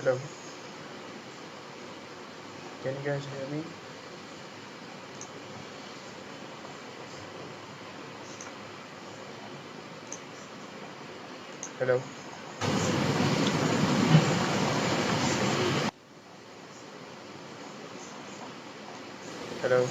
Hello, can you guys hear me? Hello, hello,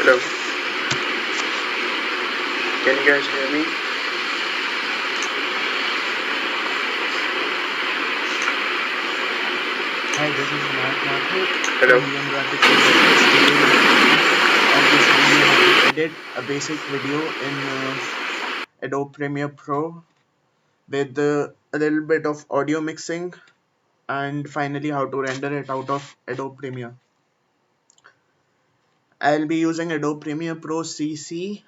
hello, can you guys hear me? Hi, this is Mark Mathur Hello, from Young Graphic Designer. Today I'll be showing you how to edit a basic video in Adobe Premiere Pro with a little bit of audio mixing, and finally how to render it out of Adobe Premiere. I'll be using Adobe Premiere Pro CC.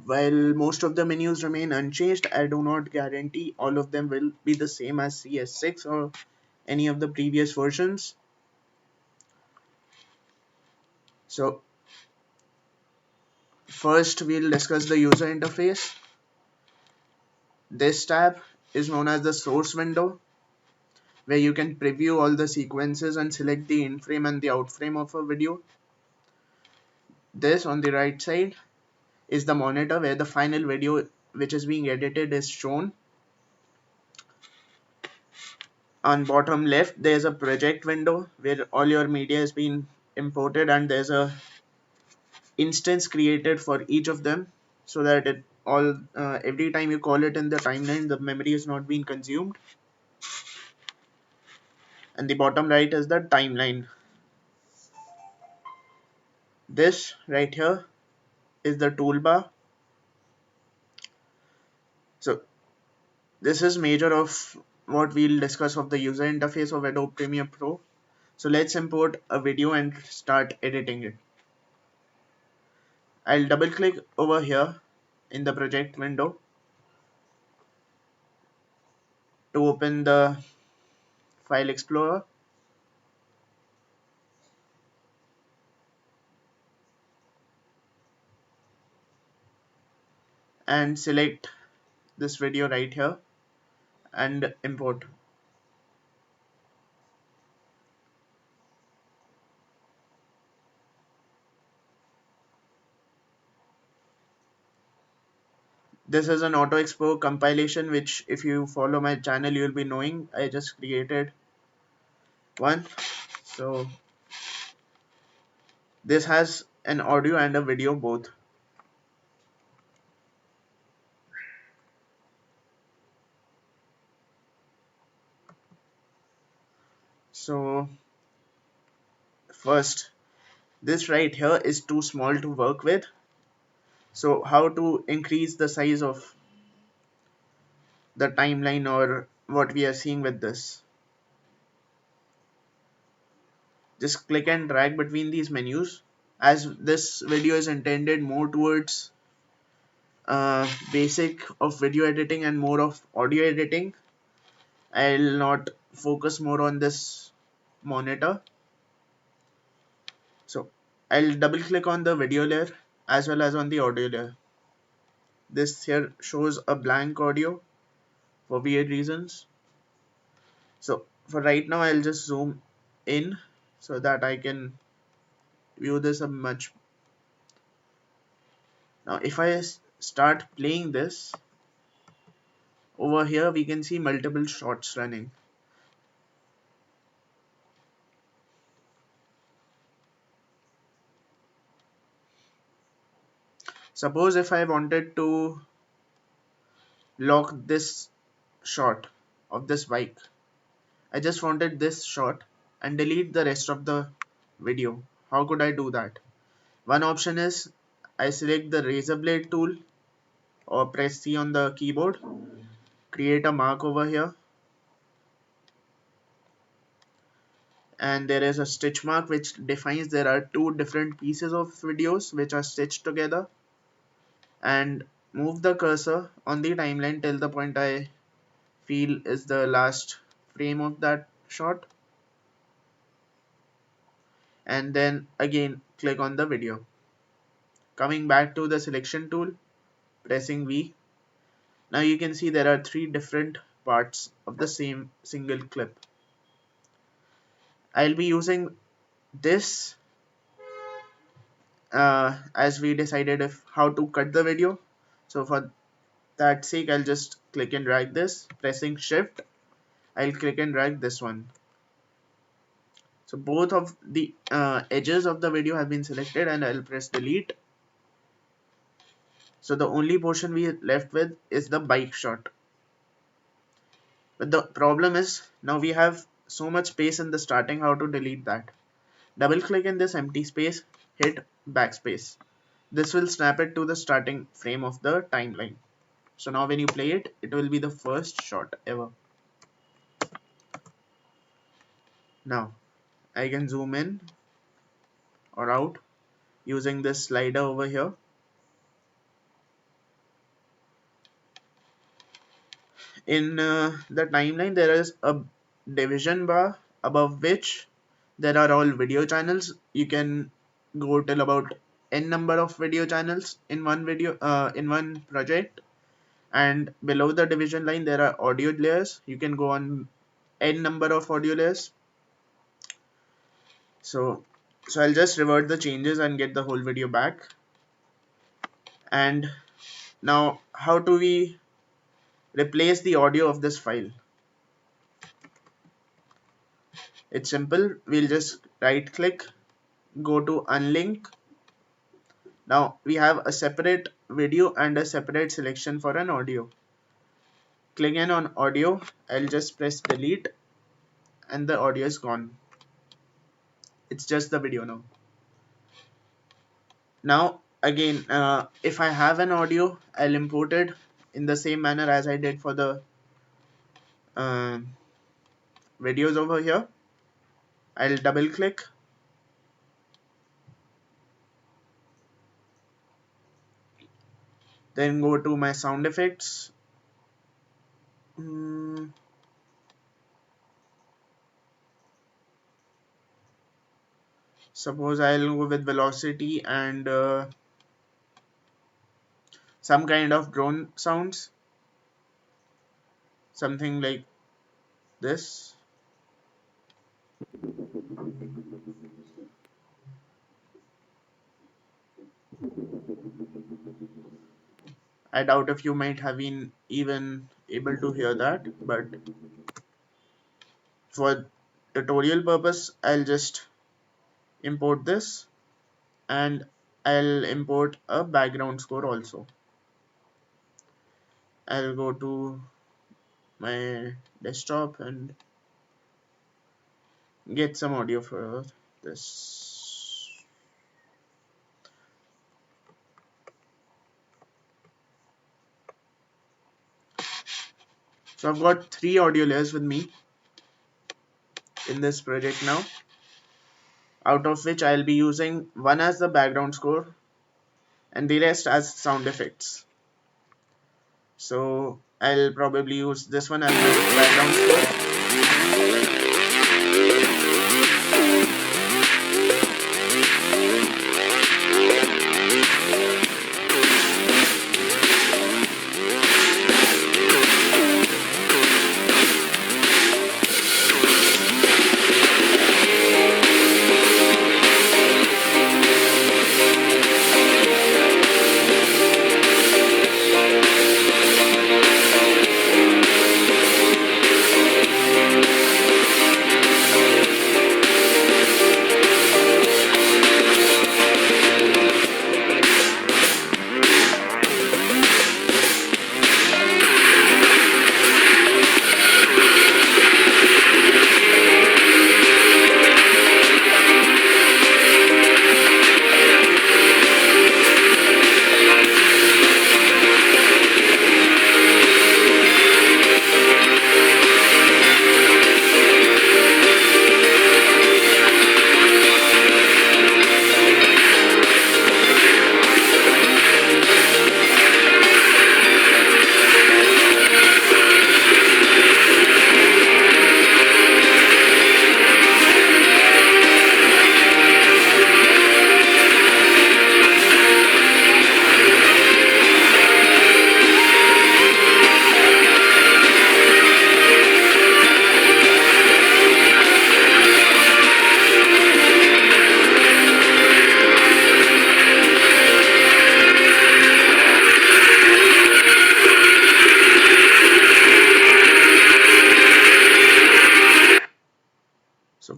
While most of the menus remain unchanged, I do not guarantee all of them will be the same as CS6 or any of the previous versions. So first we'll discuss the user interface. This tab is known as the source window, where you can preview all the sequences and select the in frame and the out frame of a video. This on the right side is the monitor where the final video which is being edited is shown. On bottom left there's a project window where all your media has been imported, and there's a instance created for each of them so that it all every time you call it in the timeline the memory is not being consumed. And the bottom right is the timeline. This right here is the toolbar. So this is major of what we'll discuss of the user interface of Adobe Premiere Pro. So let's import a video and start editing it. I'll double click over here in the project window to open the file explorer, and select this video right here and import. This is an auto expo compilation, which if you follow my channel you'll be knowing I just created one. So this has an audio and a video both. So first, this right here is too small to work with. So how to increase the size of the timeline or what we are seeing with this? Just click and drag between these menus. As this video is intended more towards basic of video editing and more of audio editing, I'll not focus more on this monitor. So I'll double click on the video layer as well as on the audio layer. This here shows a blank audio for weird reasons. So for right now I'll just zoom in so that I can view this a much. Now if I start playing this, over here we can see multiple shots running. Suppose if I wanted to lock this shot of this bike, I just wanted this shot and delete the rest of the video. How could I do that? One option is I select the razor blade tool or press C on the keyboard, create a mark over here, and there is a stitch mark which defines there are two different pieces of videos which are stitched together, and move the cursor on the timeline till the point I feel is the last frame of that shot, and then again click on the video. Coming back to the selection tool, pressing V. Now you can see there are three different parts of the same single clip. I'll be using this as we decided if how to cut the video. So for that sake, I'll just click and drag this. Pressing Shift, I'll click and drag this one. So both of the edges of the video have been selected, and I'll press delete. So the only portion we are left with is the bike shot. But the problem is now we have so much space in the starting. How to delete that? Double click in this empty space, hit backspace. This will snap it to the starting frame of the timeline. So now when you play it, it will be the first shot ever. Now I can zoom in or out using this slider over here. In the timeline, there is a division bar above which there are all video channels. You can go till about n number of video channels in one video in one project, and below the division line there are audio layers. You can go on n number of audio layers. So I'll just revert the changes and get the whole video back. And now how do we replace the audio of this file? It's simple. We'll just right click, go to unlink. Now we have a separate video and a separate selection for an audio. Click in on audio. I'll just press delete and the audio is gone. It's just the video now. Now again, if I have an audio, I'll import it in the same manner as I did for the videos over here. I'll double click, then go to my sound effects. Suppose I'll go with velocity and some kind of drone sounds, something like this. I doubt if you might have been even able to hear that, but for tutorial purpose, I'll just import this, and I'll import a background score also. I'll go to my desktop and get some audio for this. So I've got 3 audio layers with me in this project now, out of which I'll be using one as the background score and the rest as sound effects. So I'll probably use this one as my background score.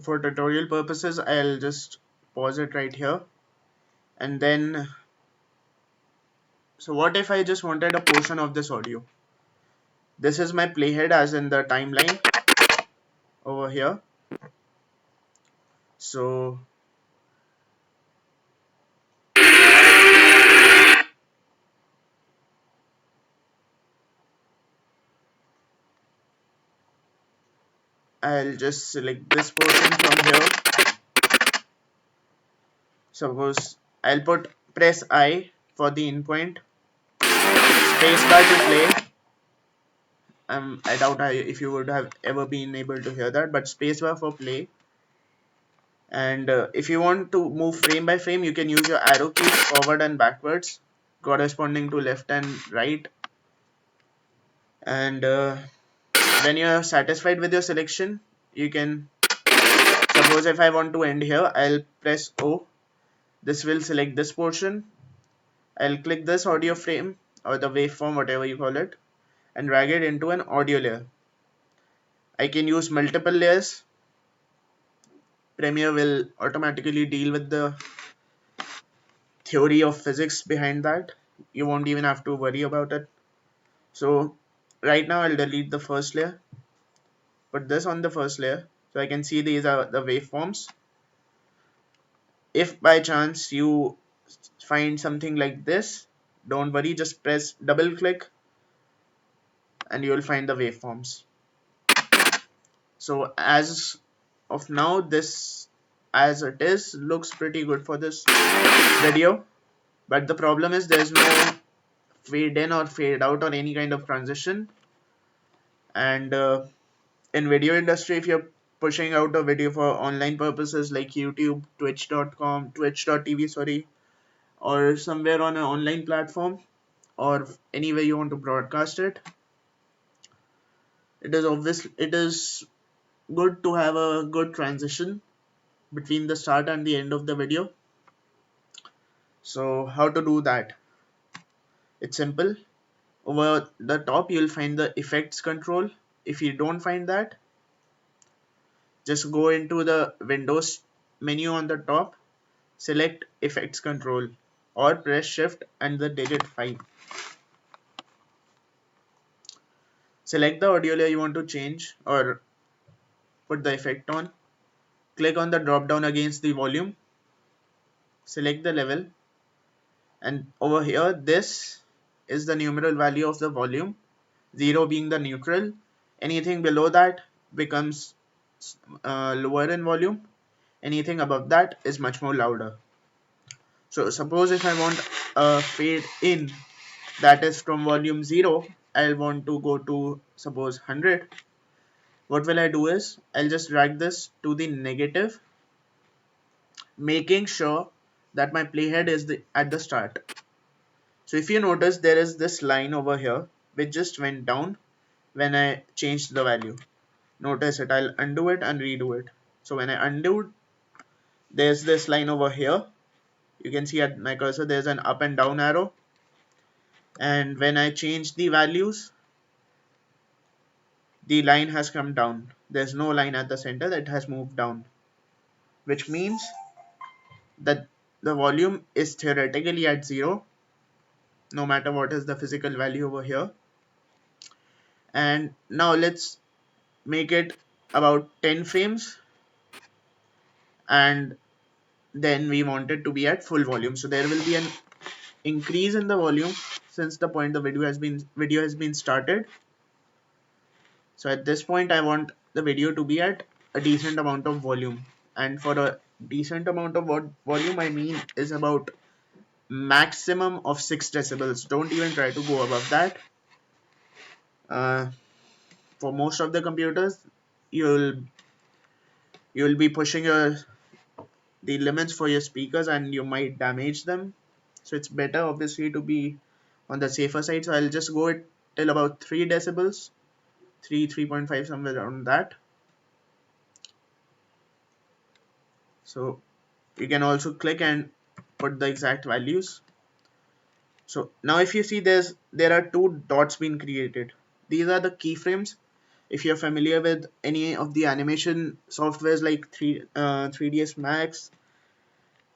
for tutorial purposes, I'll just pause it right here. And then, so what if I just wanted a portion of this audio? This is my playhead as in the timeline over here. So I'll just select this portion from here. Suppose I'll press I for the in point, spacebar to play. I doubt if you would have ever been able to hear that, but spacebar for play. And if you want to move frame by frame, you can use your arrow keys forward and backwards, corresponding to left and right. And when you're satisfied with your selection, you can, suppose if I want to end here, I'll press O. This will select this portion. I'll click this audio frame or the waveform, whatever you call it, and drag it into an audio layer. I can use multiple layers. Premiere will automatically deal with the theory of physics behind that. You won't even have to worry about it. So right now I'll delete the first layer, put this on the first layer, so I can see these are the waveforms. If by chance you find something like this, don't worry, just press double click and you will find the waveforms. So as of now, this as it is looks pretty good for this video, but the problem is there's no fade in or fade out or any kind of transition. And in video industry, if you're pushing out a video for online purposes like YouTube, twitch.tv, sorry, or somewhere on an online platform, or anywhere you want to broadcast it, it is good to have a good transition between the start and the end of the video. So how to do that? It's simple. Over the top you'll find the effects control. If you don't find that, just go into the Windows menu on the top, select effects control, or press shift and the digit 5. Select the audio layer you want to change or put the effect on. Click on the drop down against the volume, select the level, and over here this is the numeral value of the volume, 0 being the neutral. Anything below that becomes lower in volume, anything above that is much more louder. So suppose if I want a fade in that is from volume 0, I'll want to go to suppose 100. What will I do is I'll just drag this to the negative, making sure that my playhead is at the start. So if you notice, there is this line over here which just went down when I changed the value. Notice it. I'll undo it and redo it. So when I undo, there's this line over here. You can see at my cursor there's an up and down arrow, and when I change the values, the line has come down. There's no line at the center, that has moved down, which means that the volume is theoretically at 0 no matter what is the physical value over here. And now let's make it about 10 frames, and then we want it to be at full volume. So there will be an increase in the volume since the point the video has been started. So at this point I want the video to be at a decent amount of volume, and for a decent amount of volume I mean is about maximum of 6 decibels. Don't even try to go above that. For most of the computers, you'll be pushing the limits for your speakers and you might damage them. So it's better obviously to be on the safer side. So I'll just go it till about 3 decibels, 3.5, somewhere around that. So you can also click and put the exact values. So now if you see there are 2 dots being created. These are the keyframes If you're familiar with any of the animation softwares like 3ds Max,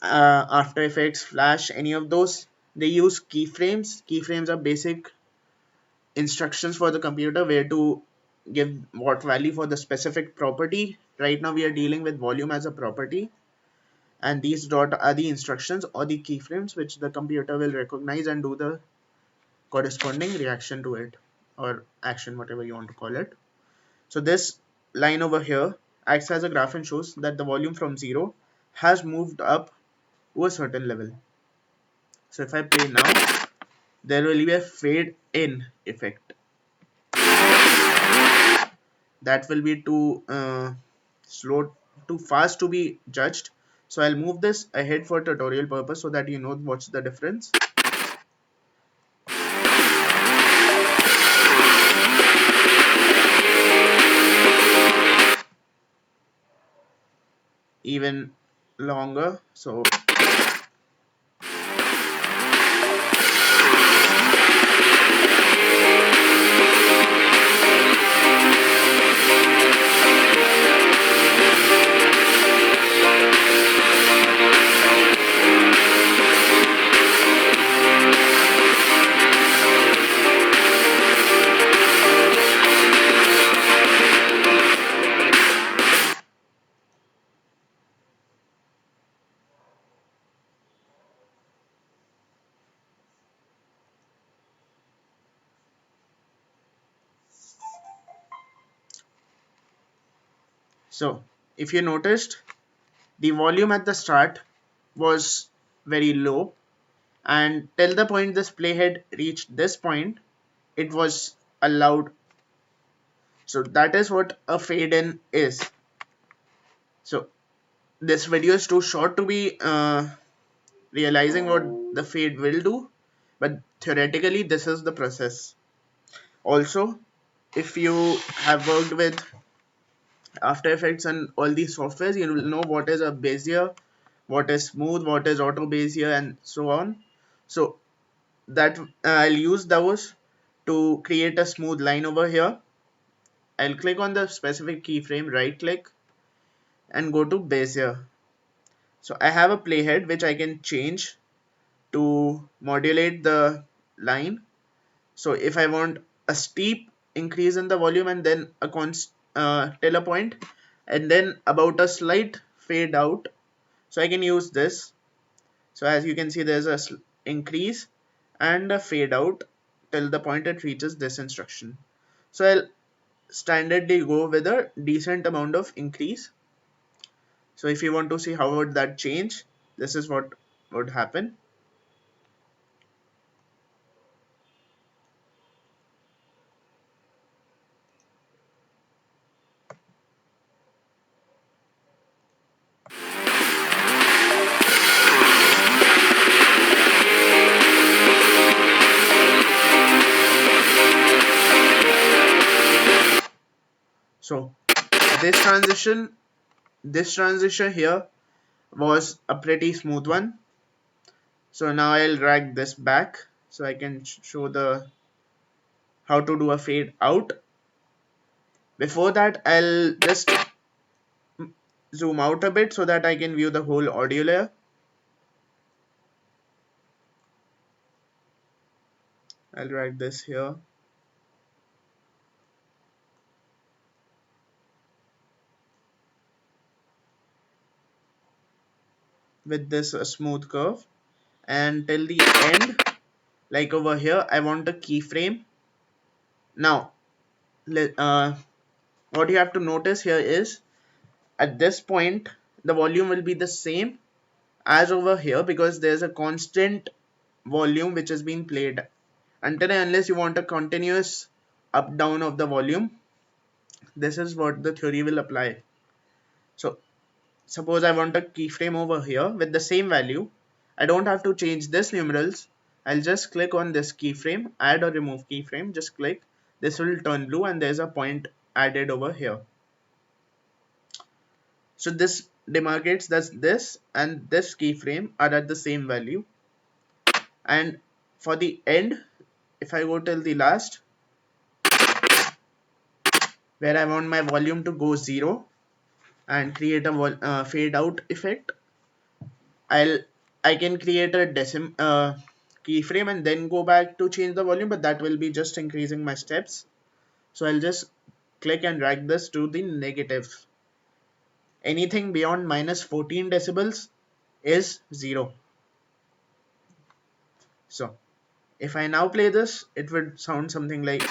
After Effects, Flash, any of those, they use keyframes. Keyframes are basic instructions for the computer where to give what value for the specific property. Right now we are dealing with volume as a property, and these dot are the instructions or the keyframes which the computer will recognize and do the corresponding reaction to it, or action, whatever you want to call it. So this line over here acts as a graph and shows that the volume from 0 has moved up to a certain level. So if I play now, there will be a fade in effect. That will be too slow, too fast to be judged. So I'll move this ahead for tutorial purpose so that you know what's the difference. Even longer. So if you noticed, the volume at the start was very low, and till the point this playhead reached this point, it was allowed. So that is what a fade in is. So this video is too short to be realizing what the fade will do, but theoretically this is the process. Also, if you have worked with After Effects and all these softwares, you will know what is a Bezier, what is smooth, what is auto Bezier, and so on. So that I'll use those to create a smooth line over here. I'll click on the specific keyframe, right click, and go to Bezier. So I have a playhead which I can change to modulate the line. So if I want a steep increase in the volume and then a till a point, and then about a slight fade out, so I can use this. So as you can see, there's a increase and a fade out till the point it reaches this instruction. So I'll standardly go with a decent amount of increase. So if you want to see how would that change, this is what would happen. So this transition this transition here was a pretty smooth one. So now I'll drag this back so I can show the how to do a fade out. Before that, I'll just zoom out a bit so that I can view the whole audio layer. I'll drag this here. With this smooth curve, and till the end, like over here, I want a keyframe. Now what you have to notice here is at this point the volume will be the same as over here because there's a constant volume which is being played until and unless you want a continuous up down of the volume. This is what the theory will apply. So suppose I want a keyframe over here with the same value. I don't have to change this numerals. I'll just click on this keyframe, add or remove keyframe, just click. This will turn blue and there's a point added over here. So this demarcates that this and this keyframe are at the same value. And for the end, if I go till the last, where I want my volume to go 0 and create a fade out effect. I'll I can create a keyframe and then go back to change the volume, but that will be just increasing my steps. So I'll just click and drag this to the negative. Anything beyond minus 14 decibels is 0. So if I now play this, it would sound something like.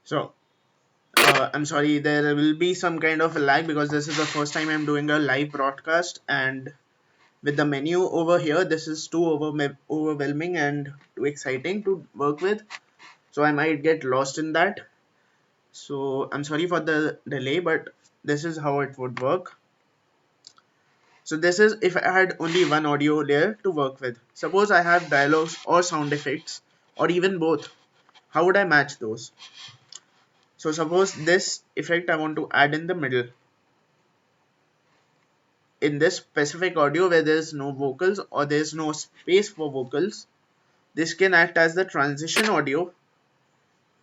So I'm sorry, there will be some kind of a lag because this is the first time I'm doing a live broadcast, and with the menu over here, this is too overwhelming and too exciting to work with. So I might get lost in that. So I'm sorry for the delay, but this is how it would work. So this is if I had only one audio layer to work with. Suppose I have dialogues or sound effects or even both. How would I match those? So suppose this effect I want to add in the middle. In this specific audio where there is no vocals or there is no space for vocals, this can act as the transition audio,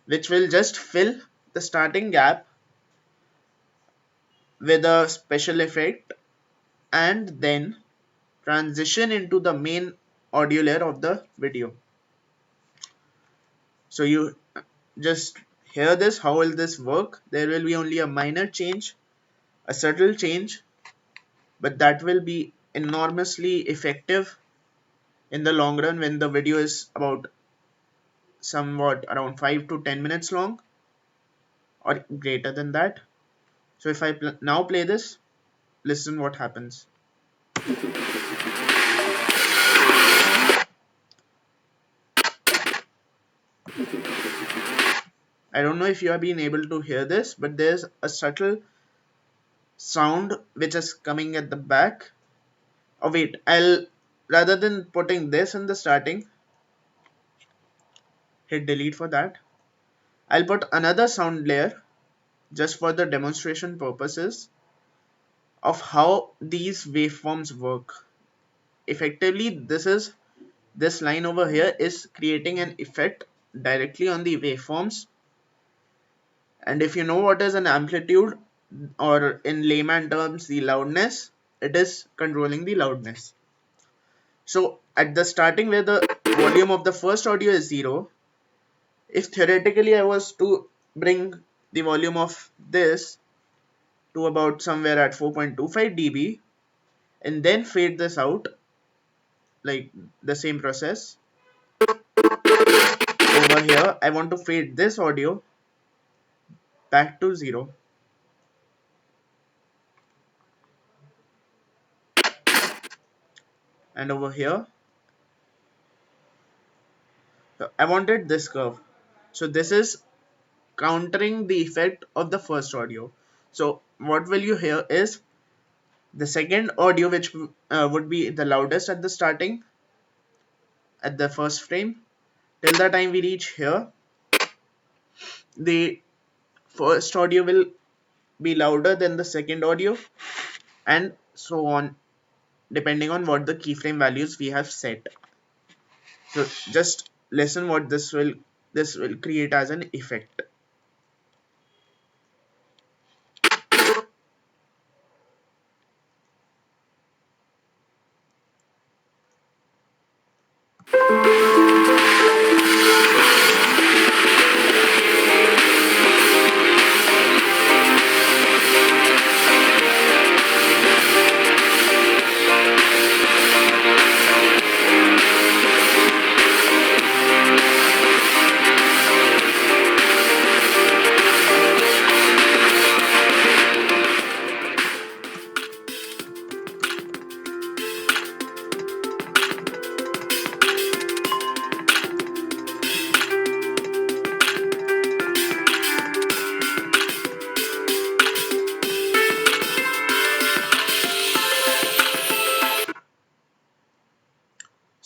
which will just fill the starting gap with a special effect and then transition into the main audio layer of the video. So you just hear this. How will this work? There will be only a minor change, a subtle change, but that will be enormously effective in the long run when the video is about somewhat around 5 to 10 minutes long or greater than that. So if I now play this, listen what happens. I don't know if you have been able to hear this, but there's a subtle sound which is coming at the back. Oh wait, I'll rather than putting this in the starting, hit delete for that. I'll put another sound layer just for the demonstration purposes of how these waveforms work. Effectively, this line over here is creating an effect directly on the waveforms. And if you know what is an amplitude, or in layman terms the loudness, it is controlling the loudness. So at the starting where the volume of the first audio is 0, if theoretically I was to bring the volume of this to about somewhere at 4.25 dB and then fade this out, like the same process over here, I want to fade this audio back to 0. And over here, I wanted this curve. So this is countering the effect of the first audio. So what will you hear is the second audio, which would be the loudest at the starting, at the first frame. Till the time we reach here, the first audio will be louder than the second audio, and so on, depending on what the keyframe values we have set. So just listen what this will create as an effect.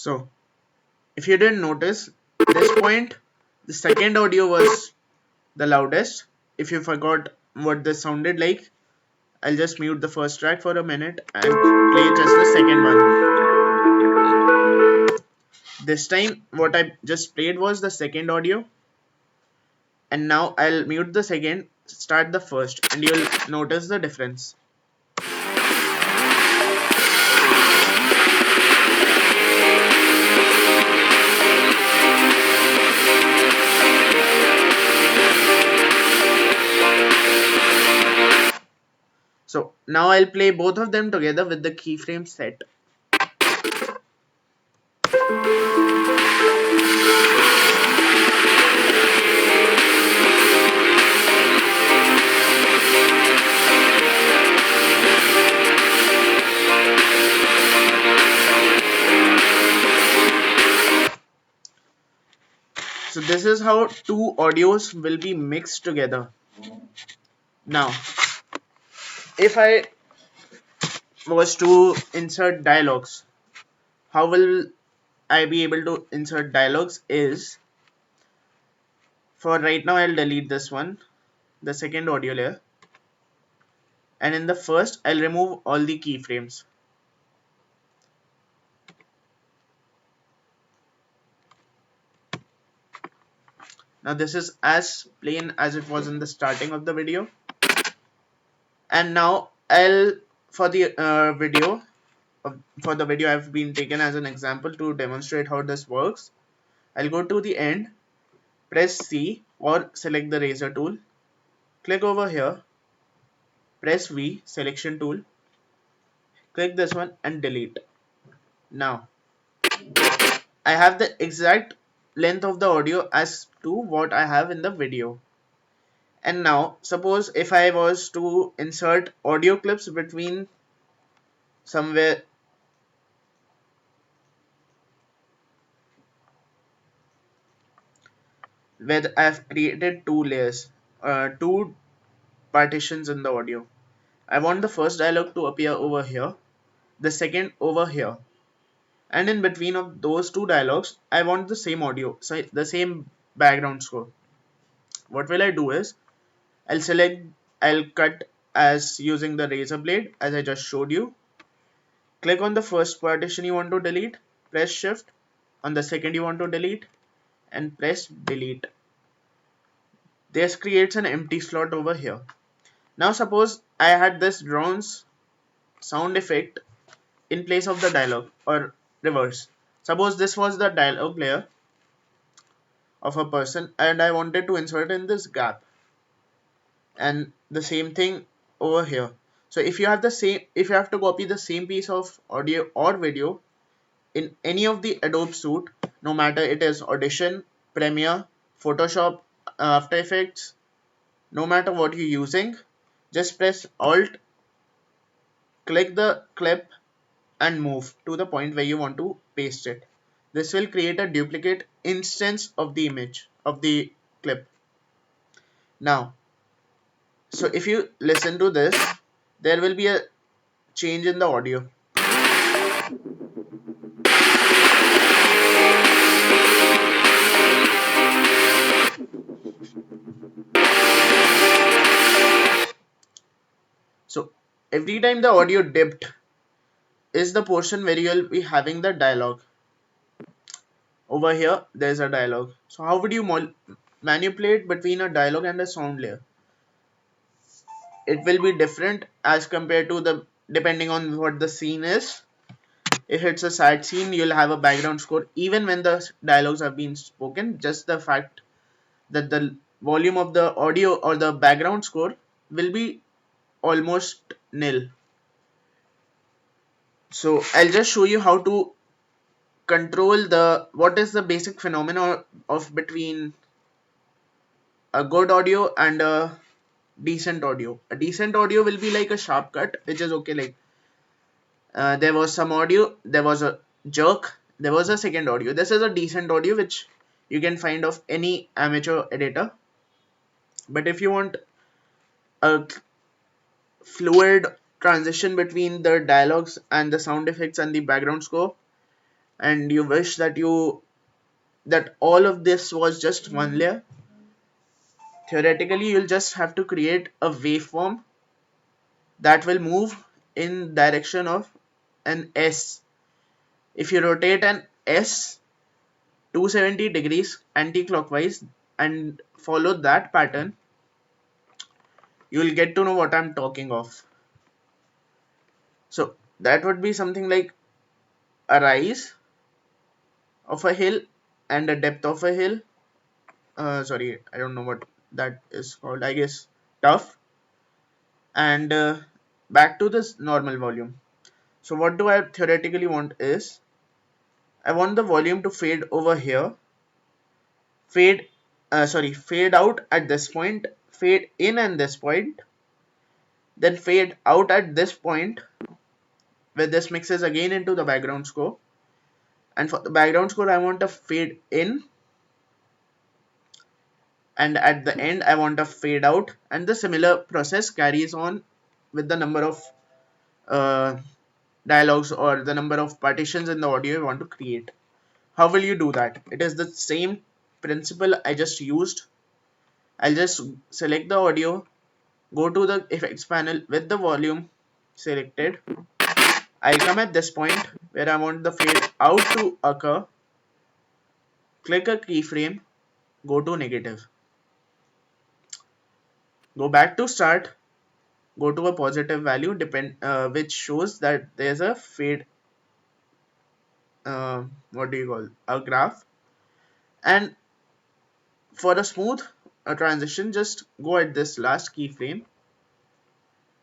So if you didn't notice, this point, the second audio was the loudest. If you forgot what this sounded like, I'll just mute the first track for a minute and play just the second one. This time, what I just played was the second audio, and now I'll mute the second, start the first, and you'll notice the difference. So now I'll play both of them together with the keyframe set. So this is how two audios will be mixed together. Now, if I was to insert dialogues, how will I be able to insert dialogues is, for right now I'll delete this one, the second audio layer, and in the first I'll remove all the keyframes. Now this is as plain as it was in the starting of the video, and now I'll for the video for the video I've been taken as an example to demonstrate how this works. I'll go to the end, press C or select the razor tool, click over here, press V, selection tool, click this one and delete. Now I have the exact length of the audio as to what I have in the video. And now suppose if I was to insert audio clips between somewhere where I have created two layers, two partitions in the audio. I want the first dialogue to appear over here, the second over here, and in between of those two dialogues I want the same audio, so the same background score. What will I do is I'll cut as using the razor blade as I just showed you. Click on the first partition you want to delete, press shift, on the second you want to delete, and press delete. This creates an empty slot over here. Now suppose I had this drones sound effect in place of the dialogue, or reverse. Suppose this was the dialogue layer of a person and I wanted to insert in this gap, and the same thing over here. So if you have to copy the same piece of audio or video in any of the Adobe suite, no matter it is Audition, Premiere, Photoshop, After Effects, no matter what you're using, just press Alt, click the clip and move to the point where you want to paste it. This will create a duplicate instance of the image of the clip. Now, so if you listen to this, there will be a change in the audio. So every time the audio dipped is the portion where you'll be having the dialogue. Over here, there's a dialogue. So how would you manipulate between a dialogue and a sound layer? It will be different as compared to the depending on what the scene is. If it's a sad scene, you'll have a background score even when the dialogues have been spoken. Just the fact that the volume of the audio or the background score will be almost nil. So I'll just show you how to control what is the basic phenomena of between a good audio and a decent audio. A decent audio will be like a sharp cut, which is okay. Like there was some audio, there was a jerk, there was a second audio. This is a decent audio which you can find of any amateur editor. But if you want a fluid transition between the dialogues and the sound effects and the background score, and you wish that all of this was just one layer, theoretically you'll just have to create a waveform that will move in direction of an S. If you rotate an S 270 degrees anti-clockwise and follow that pattern, you will get to know what I'm talking of. So that would be something like a rise of a hill and a depth of a hill. Sorry, I don't know what that is called. I guess tough. And back to this normal volume. So what do I theoretically want is, I want the volume to fade over here, fade out at this point, fade in at this point, then fade out at this point where this mixes again into the background score. And for the background score, I want a fade in, and at the end, I want a fade out. And the similar process carries on with the number of uh, dialogues or the number of partitions in the audio you want to create. How will you do that? It is the same principle I just used. I'll just select the audio, go to the effects panel with the volume selected. I'll come at this point where I want the fade out to occur, click a keyframe, go to negative, go back to start, go to a positive value which shows that there's a fade, what do you call, a graph. And for a smooth transition, just go at this last keyframe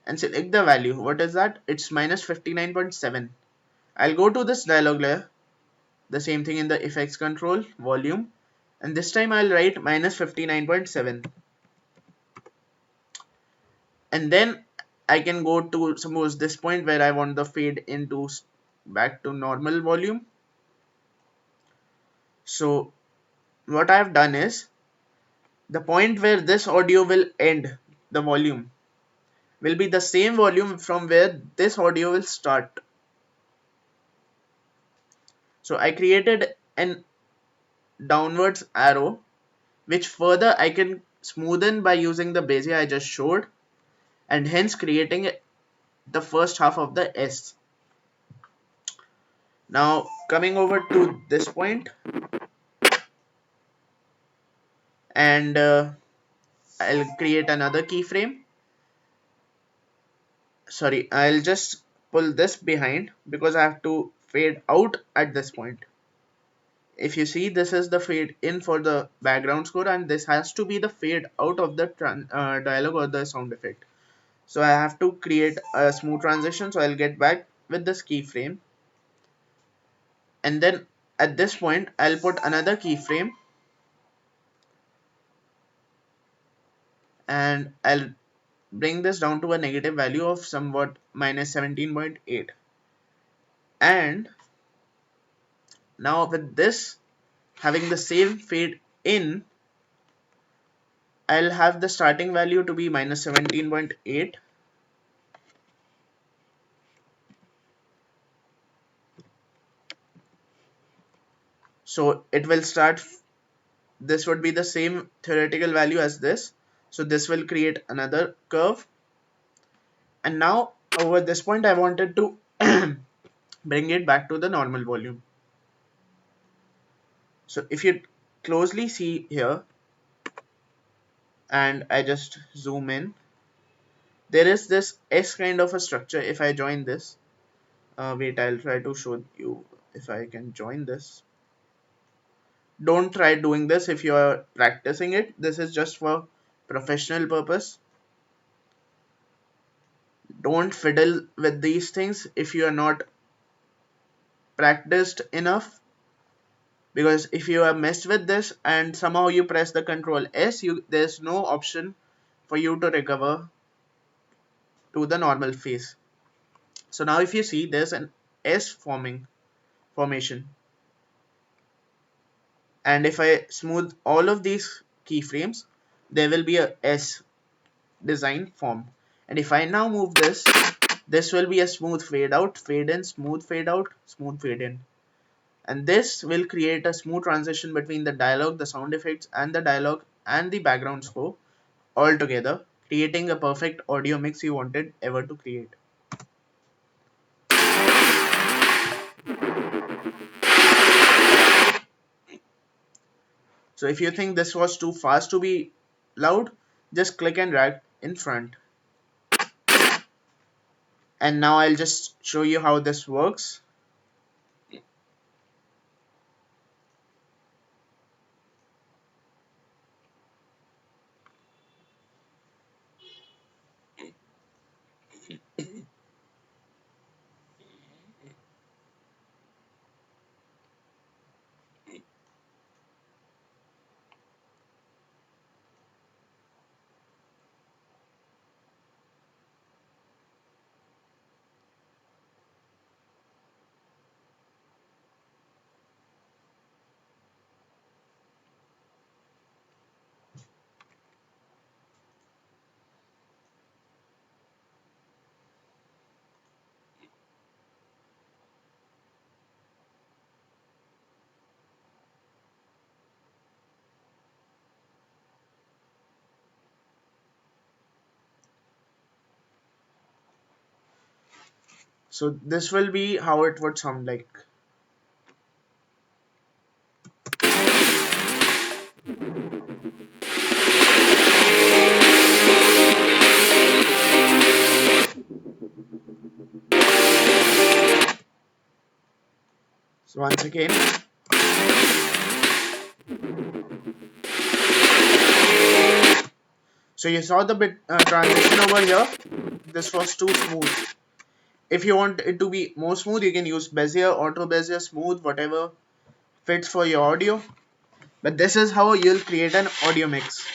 and select the value. What is that? It's minus 59.7. I'll go to this dialog layer, the same thing in the effects control, volume, and this time I'll write minus 59.7. And then I can go to suppose this point where I want the fade into back to normal volume. So what I've done is, the point where this audio will end, the volume, will be the same volume from where this audio will start. So I created an downwards arrow, which further I can smoothen by using the bezier I just showed, and hence creating the first half of the S. Now coming over to this point, and I'll create another keyframe. Sorry, I'll just pull this behind because I have to fade out at this point. If you see, this is the fade in for the background score, and this has to be the fade out of the dialogue or the sound effect. So I have to create a smooth transition. So I'll get back with this keyframe, and then at this point I'll put another keyframe, and I'll bring this down to a negative value of somewhat minus 17.8. And now with this having the same fade in, I'll have the starting value to be minus 17.8. So it will start, this would be the same theoretical value as this. So this will create another curve. And now over this point, I wanted to bring it back to the normal volume. So if you closely see here, and I just zoom in, there is this S kind of a structure. If I join this, wait, I'll try to show you if I can join this. Don't try doing this if you are practicing it. This is just for professional purpose. Don't fiddle with these things if you are not practiced enough, because if you have messed with this and somehow you press the control S, there's no option for you to recover to the normal phase. So now if you see, there's an S formation, and if I smooth all of these keyframes, there will be a S design form. And if I now move this will be a smooth fade out, fade in, smooth fade out, smooth fade in. and this will create a smooth transition between the dialogue, the sound effects, and the dialogue and the background score all together, creating a perfect audio mix you wanted ever to create. So if you think this was too fast to be loud, just click and drag in front. And now I'll just show you how this works. So this will be how it would sound like. So once again, so you saw the bit transition over here. This was too smooth. If you want it to be more smooth, you can use Bezier, Auto Bezier, Smooth, whatever fits for your audio. But this is how you'll create an audio mix.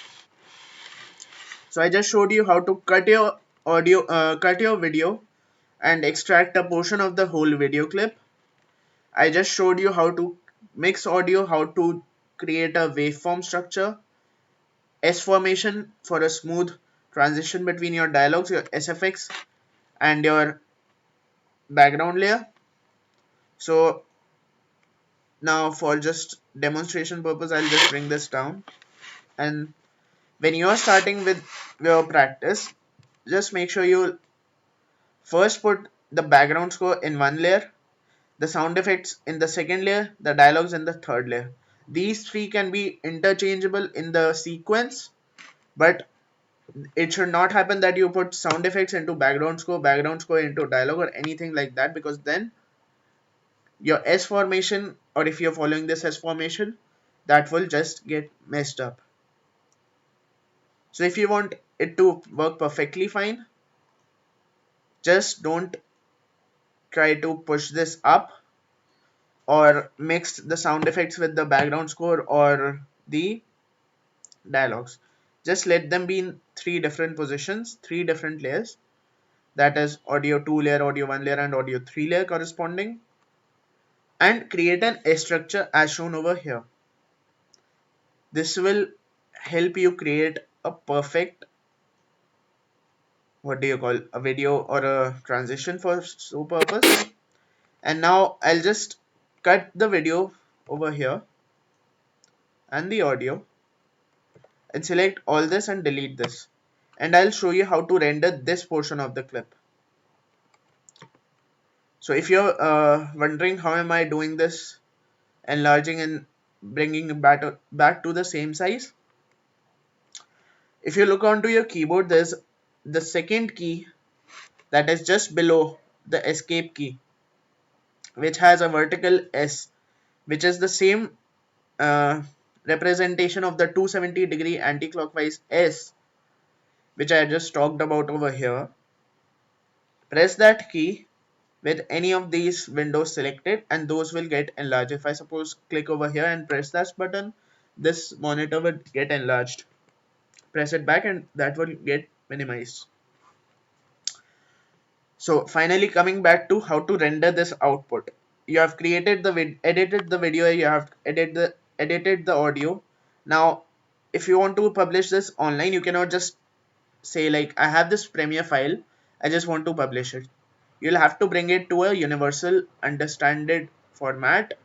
So I just showed you how to cut your video and extract a portion of the whole video clip. I just showed you how to mix audio, how to create a waveform structure, S formation for a smooth transition between your dialogues, your SFX, and your background layer. So now for just demonstration purpose, I'll just bring this down. And when you are starting with your practice, just make sure you first put the background score in one layer, the sound effects in the second layer, the dialogues in the third layer. These three can be interchangeable in the sequence, but it should not happen that you put sound effects into background score into dialogue, or anything like that, because then your S formation, or if you're following this S formation, that will just get messed up. So if you want it to work perfectly fine, just don't try to push this up or mix the sound effects with the background score or the dialogues. Just let them be in three different positions, three different layers, that is audio 2 layer, audio 1 layer, and audio 3 layer corresponding, and create an S structure as shown over here. This will help you create a perfect, what do you call, a video or a transition for so purpose. And now I'll just cut the video over here and the audio, and select all this and delete this, and I'll show you how to render this portion of the clip. So if you're wondering how am I doing this, enlarging and bringing it back to the same size, if you look onto your keyboard, there's the second key that is just below the escape key, which has a vertical S, which is the same uh, representation of the 270-degree anti-clockwise S, which I just talked about over here. Press that key with any of these windows selected, and those will get enlarged. If I suppose click over here and press that button, this monitor will get enlarged. Press it back and that will get minimized. So finally, coming back to how to render this output. You have created the edited the video, you have edited the audio. Now if you want to publish this online, you cannot just say like, I have this Premiere file, I just want to publish it. You'll have to bring it to a universal understood format,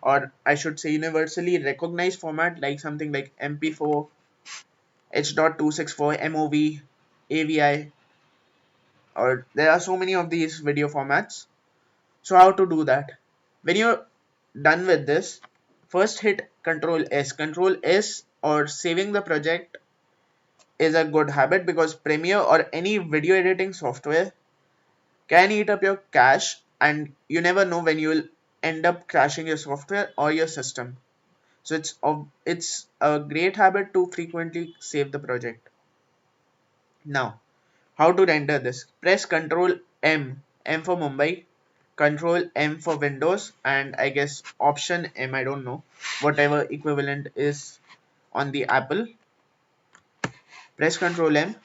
or I should say universally recognized format, like something like MP4, H.264, MOV, AVI, or there are so many of these video formats. So how to do that? When you're done with this, first hit Control S. Control S or saving the project is a good habit, because Premiere or any video editing software can eat up your cache, and you never know when you will end up crashing your software or your system. So it's a great habit to frequently save the project. Now, how to render this? Press Control M, M for Mumbai, Control M for Windows, and I guess Option M, I don't know, whatever equivalent is on the Apple. Press Control M,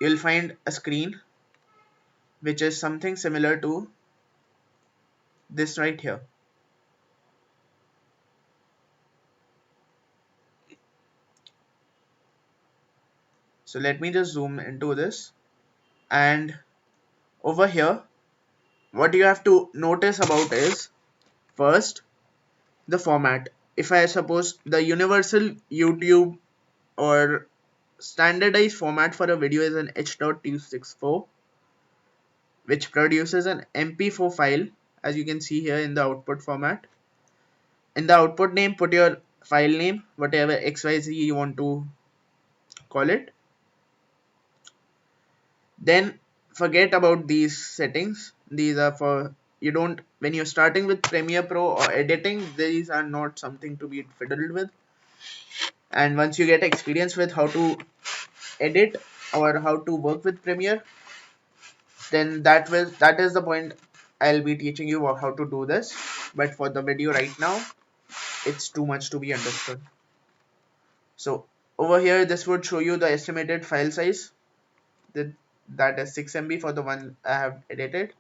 you'll find a screen which is something similar to this right here. So let me just zoom into this, and over here what you have to notice about is, first, the format. If I suppose the universal YouTube or standardized format for a video is an H.264, which produces an MP4 file, as you can see here in the output format. In the output name, put your file name, whatever XYZ you want to call it. Then forget about these settings. These are for, you don't, when you're starting with Premiere Pro or editing, these are not something to be fiddled with. And once you get experience with how to edit or how to work with Premiere, then that is the point I'll be teaching you how to do this. But for the video right now, it's too much to be understood. So over here, this would show you the estimated file size. That is 6 MB for the one I have edited.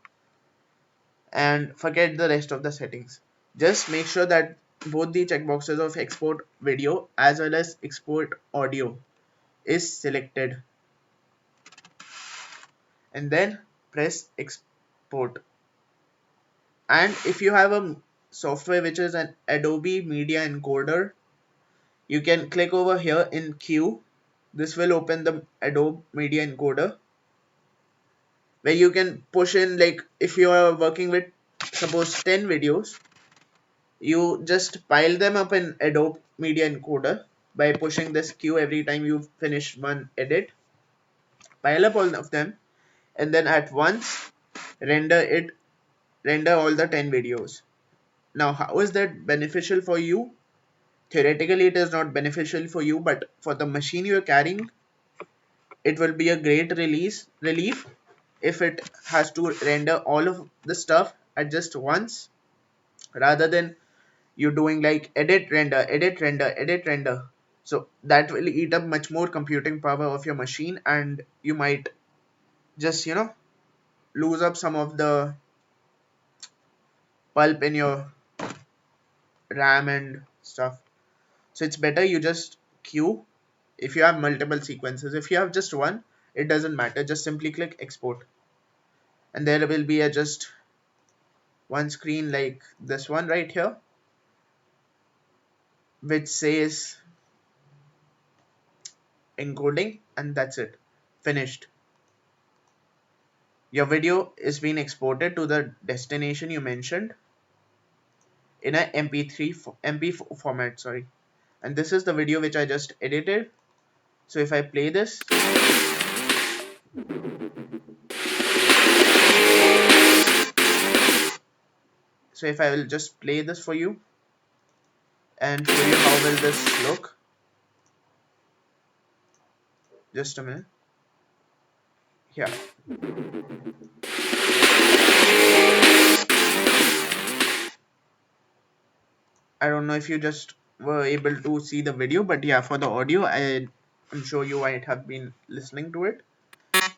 And forget the rest of the settings. Just make sure that both the checkboxes of export video as well as export audio is selected, and then press export. And if you have a software which is an Adobe media encoder, you can click over here in queue. This will open the Adobe media encoder, where you can push in, like if you are working with suppose 10 videos, you just pile them up in Adobe media encoder by pushing this queue every time you finish one edit. Pile up all of them, and then at once render all the 10 videos. Now, how is that beneficial for you? Theoretically, it is not beneficial for you, but for the machine you're carrying, it will be a great relief if it has to render all of the stuff at just once, rather than you doing like edit, render, edit, render, edit, render. So that will eat up much more computing power of your machine, and you might just, lose up some of the pulp in your RAM and stuff. So it's better you just queue if you have multiple sequences. If you have just one, it doesn't matter. Just simply click export, and there will be a just one screen like this one right here, which says encoding, and that's it. Finished. Your video is being exported to the destination you mentioned in a MP4 format, sorry. And this is the video which I just edited. So if I play this, so if I will just play this for you and show you how will this look. Just a minute. Yeah. I don't know if you just were able to see the video, but yeah, for the audio, I'm sure you might have been listening to it.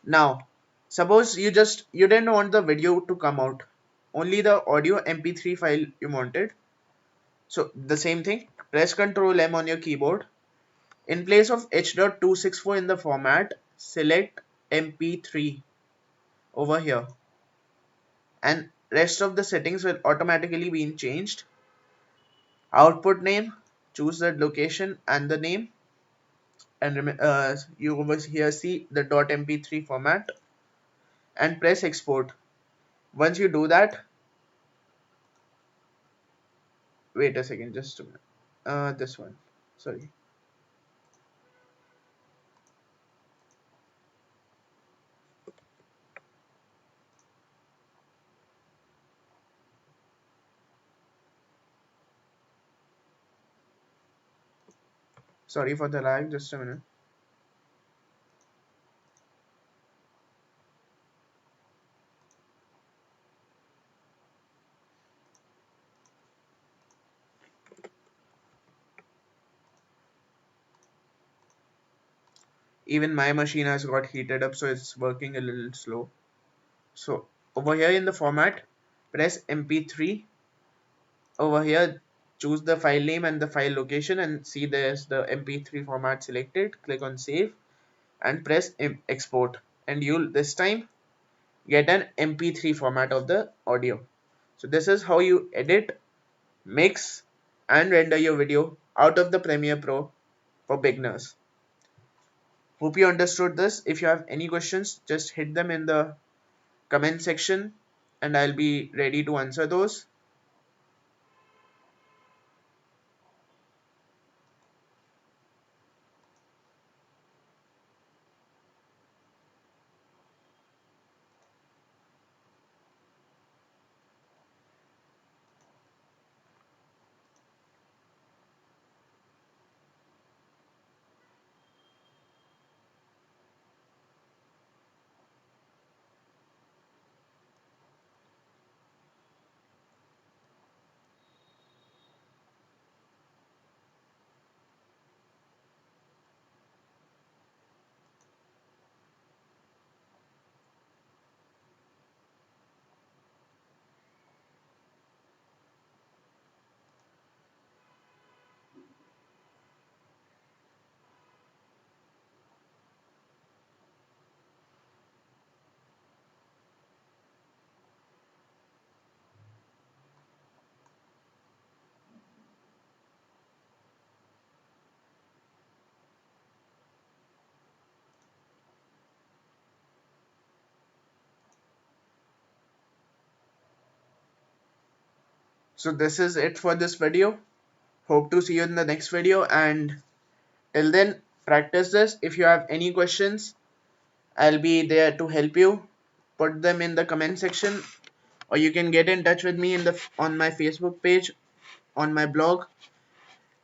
Now, suppose you didn't want the video to come out, only the audio MP3 file you wanted. So the same thing, press Ctrl M on your keyboard. In place of H.264 in the format, select MP3 over here, and rest of the settings will automatically be changed. output name, choose the location and the name, and you over here see the .mp3 format, and press export. Once you do that, wait a second, just a minute. This one, sorry. Sorry for the lag, just a minute. Even my machine has got heated up, so it's working a little slow. So over here in the format, press mp3. Over here, choose the file name and the file location, and see there's the mp3 format selected. Click on save and press export, and you'll this time get an mp3 format of the audio. So this is how you edit, mix and render your video out of the Premiere Pro for beginners. Hope you understood this. If you have any questions, just hit them in the comment section and I'll be ready to answer those. So this is it for this video. Hope to see you in the next video, and till then, practice this. If you have any questions, I'll be there to help you. Put them in the comment section, or you can get in touch with me in the on my Facebook page, on my blog.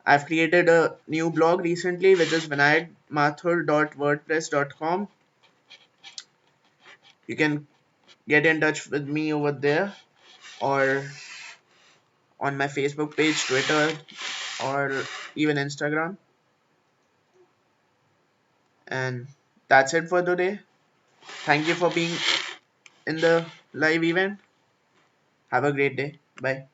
I've created a new blog recently, which is vinayakmathur.wordpress.com. You can get in touch with me over there, or on my Facebook page, Twitter, or even Instagram. And that's it for today. Thank you for being in the live event. Have a great day. Bye.